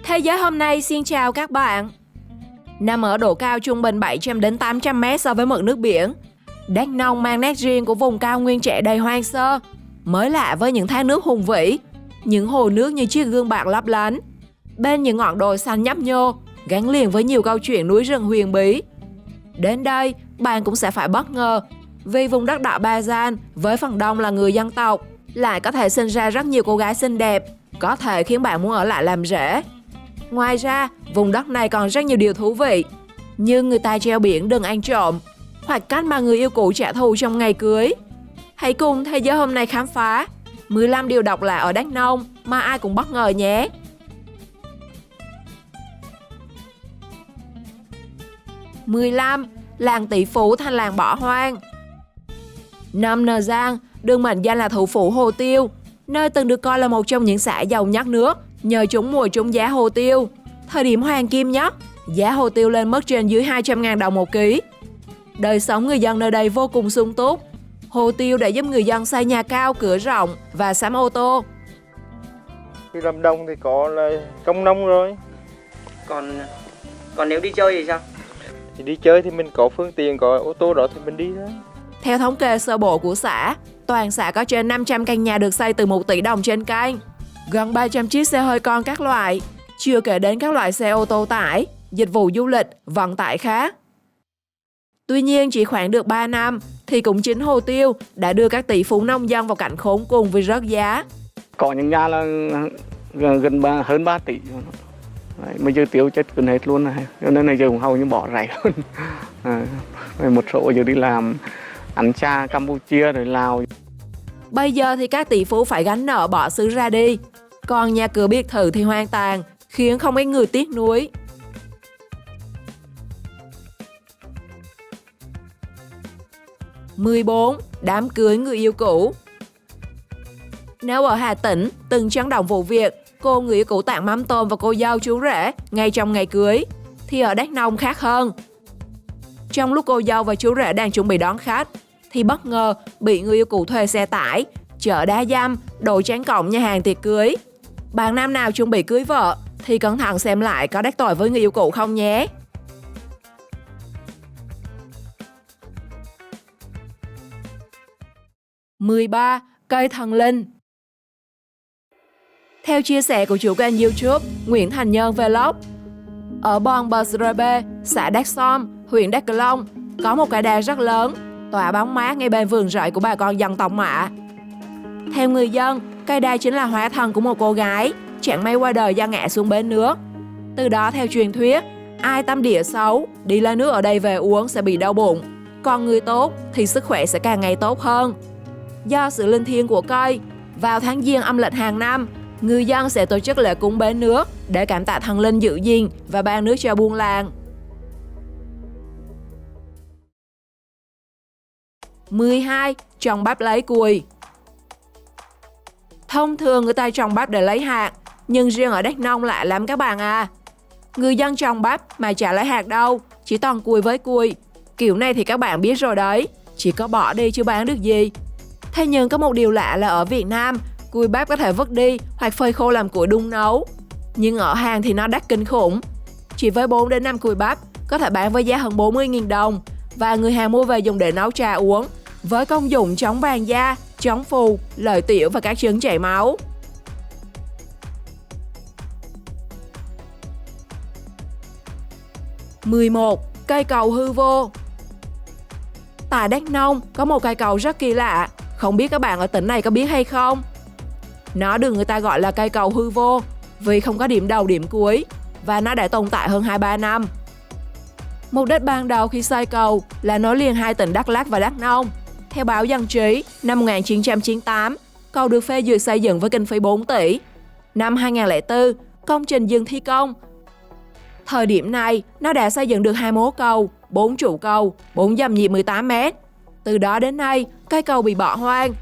Thế giới hôm nay xin chào các bạn. Nằm ở độ cao trung bình 700 đến 800 mét so với mực nước biển, Đắk Nông mang nét riêng của vùng cao nguyên trẻ đầy hoang sơ, mới lạ với những thác nước hùng vĩ, những hồ nước như chiếc gương bạc lấp lánh. Bên những ngọn đồi xanh nhấp nhô, gắn liền với nhiều câu chuyện núi rừng huyền bí. Đến đây, bạn cũng sẽ phải bất ngờ, vì vùng đất đỏ Ba Gian với phần đông là người dân tộc, lại có thể sinh ra rất nhiều cô gái xinh đẹp, có thể khiến bạn muốn ở lại làm rể. Ngoài ra, vùng đất này còn rất nhiều điều thú vị, như người ta treo biển đừng ăn trộm, hoặc cách mà người yêu cũ trả thù trong ngày cưới. Hãy cùng thế giới hôm nay khám phá 15 điều độc lạ ở Đắk Nông mà ai cũng bất ngờ nhé. 15. Làng tỷ phú thành làng bỏ hoang. Nam Nờ Giang được mệnh danh là thủ phủ hồ tiêu, nơi từng được coi là một trong những xã giàu nhất nước nhờ trúng mùa trúng giá hồ tiêu. Thời điểm hoàng kim nhất, giá hồ tiêu lên mức trên dưới 200.000 đồng một ký. Đời sống người dân nơi đây vô cùng sung túc. Hồ tiêu đã giúp người dân xây nhà cao, cửa rộng và sắm ô tô. Khi làm đồng thì có là công nông rồi. Còn nếu đi chơi thì sao? Thì đi chơi thì mình có phương tiện, có ô tô đó thì mình đi thôi. Theo thống kê sơ bộ của xã, toàn xã có trên 500 căn nhà được xây từ 1 tỷ đồng trên căn, gần 300 chiếc xe hơi con các loại, chưa kể đến các loại xe ô tô tải, dịch vụ du lịch, vận tải khác. Tuy nhiên, chỉ khoảng được 3 năm thì cũng chính hồ tiêu đã đưa các tỷ phú nông dân vào cảnh khốn cùng vì rớt giá. Có những nhà là hơn 3 tỷ. Đấy, bây giờ tiêu chết gần hết luôn này, cho nên là giờ cũng hầu như bỏ rẻ luôn. Một số giờ đi làm ăn cha Campuchia rồi Lào. Bây giờ thì các tỷ phú phải gánh nợ bỏ xứ ra đi, còn nhà cửa biệt thự thì hoang tàn, khiến không ít người tiếc nuối. 14. Đám cưới người yêu cũ. Nếu ở Hà Tĩnh từng chấn động vụ việc cô người yêu cũ tặng mắm tôm và cô dâu chú rể ngay trong ngày cưới, thì ở Đắk Nông khác hơn. Trong lúc cô dâu và chú rể đang chuẩn bị đón khách, thì bất ngờ bị người yêu cũ thuê xe tải, chở đá dăm, đổ tráng cổng nhà hàng tiệc cưới. Bạn nam nào chuẩn bị cưới vợ thì cẩn thận xem lại có đắc tội với người yêu cũ không nhé. 13. Cây thần linh. Theo chia sẻ của chủ kênh YouTube Nguyễn Thành Nhân Vlog, ở Bon Bờ Srê Bê, xã Đắk Som, huyện Đắk Long, có một cây đa rất lớn, tỏa bóng mát ngay bên vườn rẫy của bà con dân tộc Mạ. Theo người dân, cây đa chính là hóa thân của một cô gái, chẳng may qua đời do ngã xuống bến nước. Từ đó theo truyền thuyết, ai tâm địa xấu, đi lấy nước ở đây về uống sẽ bị đau bụng, còn người tốt thì sức khỏe sẽ càng ngày tốt hơn. Do sự linh thiêng của cây, vào tháng Giêng âm lịch hàng năm, người dân sẽ tổ chức lễ cúng bến nước để cảm tạ thần linh giữ gìn và ban nước cho buôn làng. 12. Trồng bắp lấy cùi. Thông thường người ta trồng bắp để lấy hạt, nhưng riêng ở Đắk Nông lạ lắm các bạn à. Người dân trồng bắp mà chả lấy hạt đâu, chỉ toàn cùi với cùi. Kiểu này thì các bạn biết rồi đấy, chỉ có bỏ đi chứ bán được gì. Thế nhưng có một điều lạ là ở Việt Nam, cùi bắp có thể vứt đi hoặc phơi khô làm củi đun nấu. Nhưng ở Hàn thì nó đắt kinh khủng. Chỉ với 4 đến 5 cùi bắp có thể bán với giá hơn 40.000 đồng và người Hàn mua về dùng để nấu trà uống, với công dụng chống vàng da, chống phù, lợi tiểu và các chứng chảy máu. 11. Cây cầu hư vô. Tại Đắk Nông có một cây cầu rất kỳ lạ, không biết các bạn ở tỉnh này có biết hay không? Nó được người ta gọi là cây cầu hư vô vì không có điểm đầu điểm cuối và nó đã tồn tại hơn 2-3 năm. Mục đích ban đầu khi xây cầu là nối liền hai tỉnh Đắk Lắk và Đắk Nông. Theo báo Dân trí, năm 1998, cầu được phê duyệt xây dựng với kinh phí 4 tỷ. Năm 2004, công trình dừng thi công. Thời điểm này, nó đã xây dựng được 2 mố cầu, 4 trụ cầu, 4 dầm nhịp 18 m. Từ đó đến nay, cây cầu bị bỏ hoang.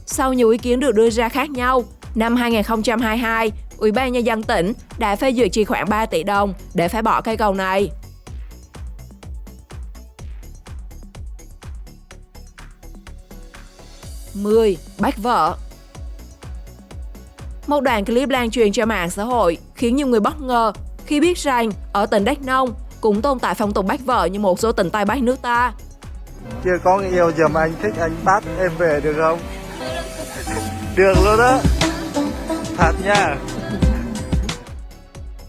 Sau nhiều ý kiến được đưa ra khác nhau, năm 2022, Ủy ban Nhân dân tỉnh đã phê duyệt chi khoảng 3 tỷ đồng để phá bỏ cây cầu này. 10. Bắt vợ. Một đoạn clip lan truyền trên mạng xã hội khiến nhiều người bất ngờ khi biết rằng ở tỉnh Đắk Nông cũng tồn tại phong tục bắt vợ như một số tỉnh Tây Bắc nước ta. Chưa có người yêu giờ mà anh thích anh bắt em về được không? Được luôn đó. Thật nha.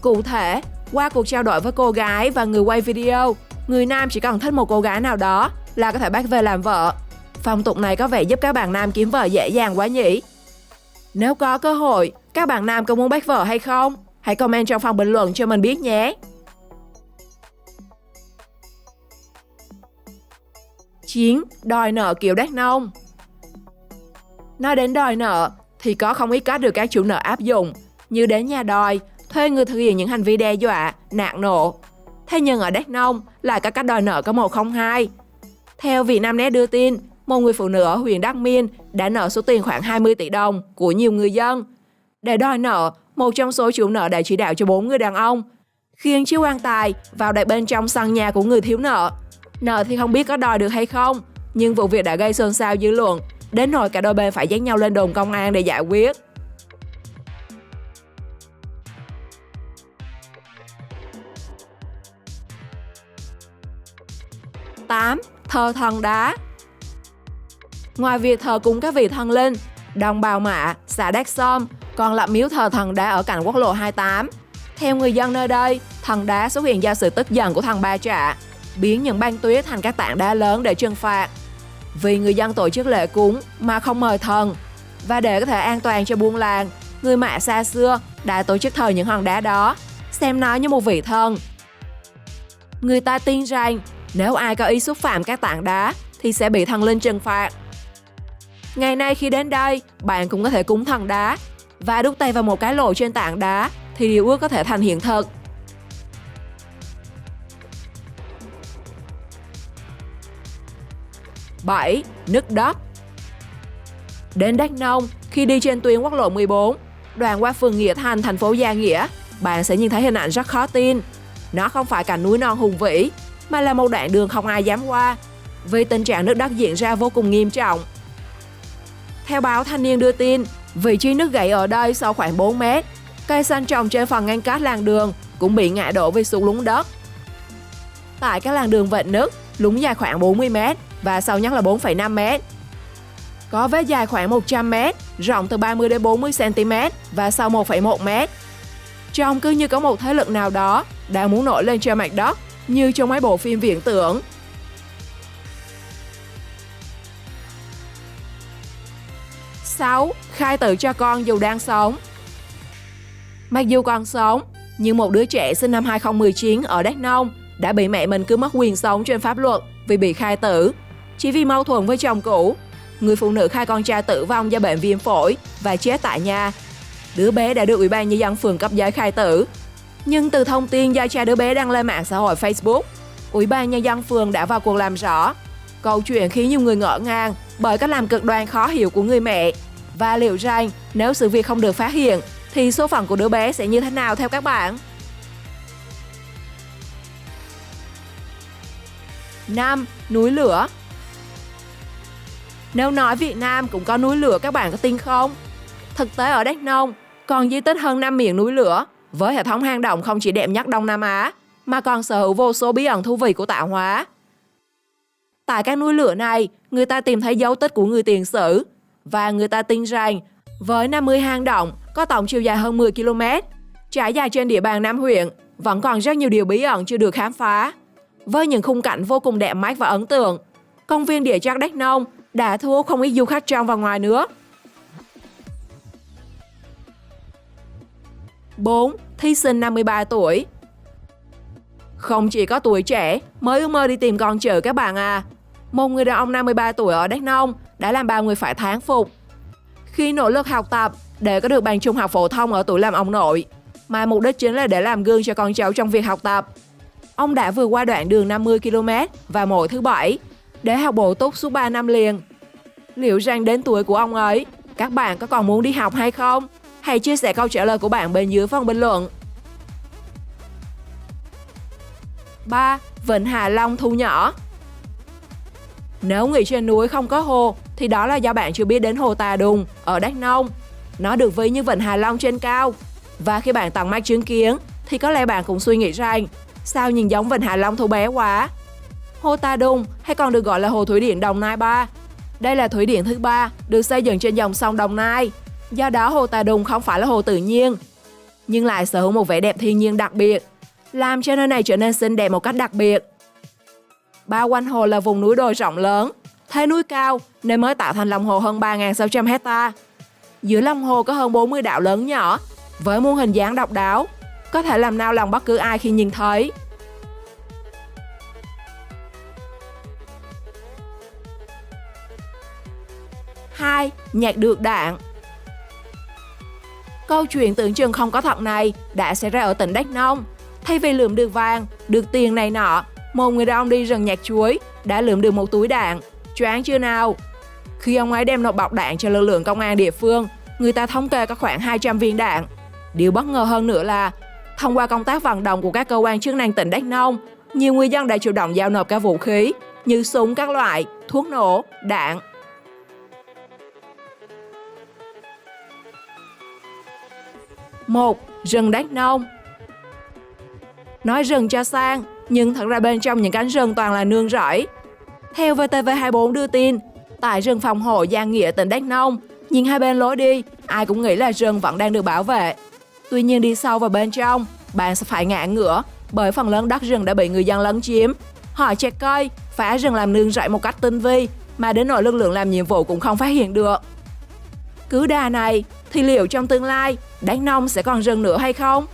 Cụ thể, qua cuộc trao đổi với cô gái và người quay video, người nam chỉ cần thích một cô gái nào đó là có thể bắt về làm vợ. Phong tục này có vẻ giúp các bạn nam kiếm vợ dễ dàng quá nhỉ? Nếu có cơ hội, các bạn nam có muốn bắt vợ hay không? Hãy comment trong phần bình luận cho mình biết nhé! 9. Đòi nợ kiểu Đắk Nông. Nói đến đòi nợ thì có không ít cách được các chủ nợ áp dụng, như đến nhà đòi, thuê người thực hiện những hành vi đe dọa, nạt nộ. Thế nhưng ở Đắk Nông lại có cách đòi nợ có 102. Theo Vietnamnet đưa tin, một người phụ nữ ở huyện Đắk Minh đã nợ số tiền khoảng 20 tỷ đồng của nhiều người dân. Để đòi nợ, một trong số chủ nợ đã chỉ đạo cho 4 người đàn ông khiêng chiếc quan tài vào đặt bên trong sân nhà của người thiếu nợ. Nợ thì không biết có đòi được hay không, nhưng vụ việc đã gây xôn xao dư luận, đến nỗi cả đôi bên phải dắt nhau lên đồn công an để giải quyết. Tám. Thờ thần đá. Ngoài việc thờ cúng các vị thần linh, đồng bào Mạ, xã Đắk Som còn lập miếu thờ thần đá ở cạnh quốc lộ 28. Theo người dân nơi đây, thần đá xuất hiện do sự tức giận của thần Ba Trạ, biến những băng tuyết thành các tảng đá lớn để trừng phạt. Vì người dân tổ chức lễ cúng mà không mời thần, và để có thể an toàn cho buôn làng, người Mạ xa xưa đã tổ chức thờ những hòn đá đó, xem nó như một vị thần. Người ta tin rằng nếu ai có ý xúc phạm các tảng đá thì sẽ bị thần linh trừng phạt. Ngày nay khi đến đây, bạn cũng có thể cúng thần đá và đút tay vào một cái lỗ trên tảng đá thì điều ước có thể thành hiện thực. Bảy. Nứt đất. Đến Đắk Nông, khi đi trên tuyến quốc lộ 14, đoạn qua phường Nghĩa Thành, thành phố Gia Nghĩa, bạn sẽ nhìn thấy hình ảnh rất khó tin. Nó không phải cả núi non hùng vĩ, mà là một đoạn đường không ai dám qua, vì tình trạng nứt đất diễn ra vô cùng nghiêm trọng. Theo báo Thanh niên đưa tin, vị trí nứt gãy ở đây sâu khoảng 4 mét. Cây xanh trồng trên phần ngăn cách làn đường cũng bị ngã đổ vì sụt lún đất. Tại các làn đường vệt nứt, lún dài khoảng 40 mét và sâu nhất là 4,5 mét. Có vết dài khoảng 100 mét, rộng từ 30 đến 40 cm và sâu 1,1 mét. Trông cứ như có một thế lực nào đó đang muốn nổi lên trên mặt đất, như trong mấy bộ phim viễn tưởng. 6. Khai tử cho con dù đang sống. Mặc dù còn sống, nhưng một đứa trẻ sinh năm 2019 ở Đắk Nông đã bị mẹ mình cướp mất quyền sống trên pháp luật vì bị khai tử. Chỉ vì mâu thuẫn với chồng cũ, người phụ nữ khai con trai tử vong do bệnh viêm phổi và chết tại nhà. Đứa bé đã được Ủy ban Nhân dân phường cấp giấy khai tử. Nhưng từ thông tin do cha đứa bé đăng lên mạng xã hội Facebook, Ủy ban Nhân dân phường đã vào cuộc làm rõ. Câu chuyện khiến nhiều người ngỡ ngàng bởi cách làm cực đoan khó hiểu của người mẹ. Và liệu rằng nếu sự việc không được phát hiện thì số phận của đứa bé sẽ như thế nào theo các bạn? 5. Núi lửa. Nếu nói Việt Nam cũng có núi lửa, các bạn có tin không? Thực tế ở Đắk Nông còn di tích hơn 5 miền núi lửa với hệ thống hang động không chỉ đẹp nhất Đông Nam Á mà còn sở hữu vô số bí ẩn thú vị của tạo hóa. Tại các núi lửa này, người ta tìm thấy dấu tích của người tiền sử và người ta tin rằng với 50 hang động có tổng chiều dài hơn 10 km, trải dài trên địa bàn 5 huyện, vẫn còn rất nhiều điều bí ẩn chưa được khám phá. Với những khung cảnh vô cùng đẹp mắt và ấn tượng, công viên địa chất Đắk Nông đã thu hút không ít du khách trong và ngoài nước. 4. Thí sinh 53 tuổi. Không chỉ có tuổi trẻ mới ước mơ đi tìm con chữ các bạn à. Một người đàn ông 53 tuổi ở Đắk Nông đã làm bao người phải thán phục. Khi nỗ lực học tập để có được bằng trung học phổ thông ở tuổi làm ông nội, mà mục đích chính là để làm gương cho con cháu trong việc học tập, ông đã vượt qua đoạn đường 50 km vào mỗi thứ Bảy để học bổ túc suốt 3 năm liền. Liệu rằng đến tuổi của ông ấy, các bạn có còn muốn đi học hay không? Hãy chia sẻ câu trả lời của bạn bên dưới phần bình luận. 3. Vịnh Hạ Long thu nhỏ. Nếu nghĩ trên núi không có hồ thì đó là do bạn chưa biết đến hồ Tà Đùng ở Đắk Nông. Nó được ví như vịnh Hạ Long trên cao. Và khi bạn tận mắt chứng kiến, thì có lẽ bạn cũng suy nghĩ rằng, sao nhìn giống vịnh Hạ Long thu bé quá. Hồ Tà Đùng, hay còn được gọi là Hồ Thủy Điện Đồng Nai 3. Đây là thủy điện thứ 3 được xây dựng trên dòng sông Đồng Nai. Do đó Hồ Tà Đùng không phải là hồ tự nhiên, nhưng lại sở hữu một vẻ đẹp thiên nhiên đặc biệt, làm cho nơi này trở nên xinh đẹp một cách đặc biệt. Bao quanh hồ là vùng núi đồi rộng lớn, thế núi cao nên mới tạo thành lòng hồ hơn 3.600 hecta. Giữa lòng hồ có hơn 40 đảo lớn nhỏ, với muôn hình dáng độc đáo, có thể làm nao lòng bất cứ ai khi nhìn thấy. Hai, nhặt được đạn. Câu chuyện tưởng chừng không có thật này đã xảy ra ở tỉnh Đắk Nông. Thay vì lượm được vàng, được tiền này nọ, một người đàn ông đi rừng nhặt chuối đã lượm được một túi đạn. Choáng chưa nào? Khi ông ấy đem nộp bọc đạn cho lực lượng công an địa phương, người ta thống kê có khoảng 200 viên đạn. Điều bất ngờ hơn nữa là, thông qua công tác vận động của các cơ quan chức năng tỉnh Đắk Nông, nhiều người dân đã chủ động giao nộp các vũ khí như súng các loại, thuốc nổ, đạn. 1. Rừng Đắk Nông. Nói rừng cho sang, nhưng thật ra bên trong những cánh rừng toàn là nương rẫy. Theo VTV24 đưa tin, tại rừng phòng hộ Giang Nghĩa tỉnh Đắk Nông, nhìn hai bên lối đi, ai cũng nghĩ là rừng vẫn đang được bảo vệ. Tuy nhiên đi sâu vào bên trong, bạn sẽ phải ngã ngửa bởi phần lớn đất rừng đã bị người dân lấn chiếm. Họ chặt cây, phá rừng làm nương rẫy một cách tinh vi, mà đến nỗi lực lượng làm nhiệm vụ cũng không phát hiện được. Cứ đà này, thì liệu trong tương lai, Đắk Nông sẽ còn rừng nữa hay không?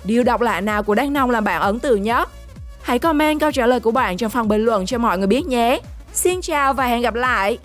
Điều độc lạ nào của Đắk Nông làm bạn ấn tượng nhất? Hãy comment câu trả lời của bạn trong phần bình luận cho mọi người biết nhé. Xin chào và hẹn gặp lại!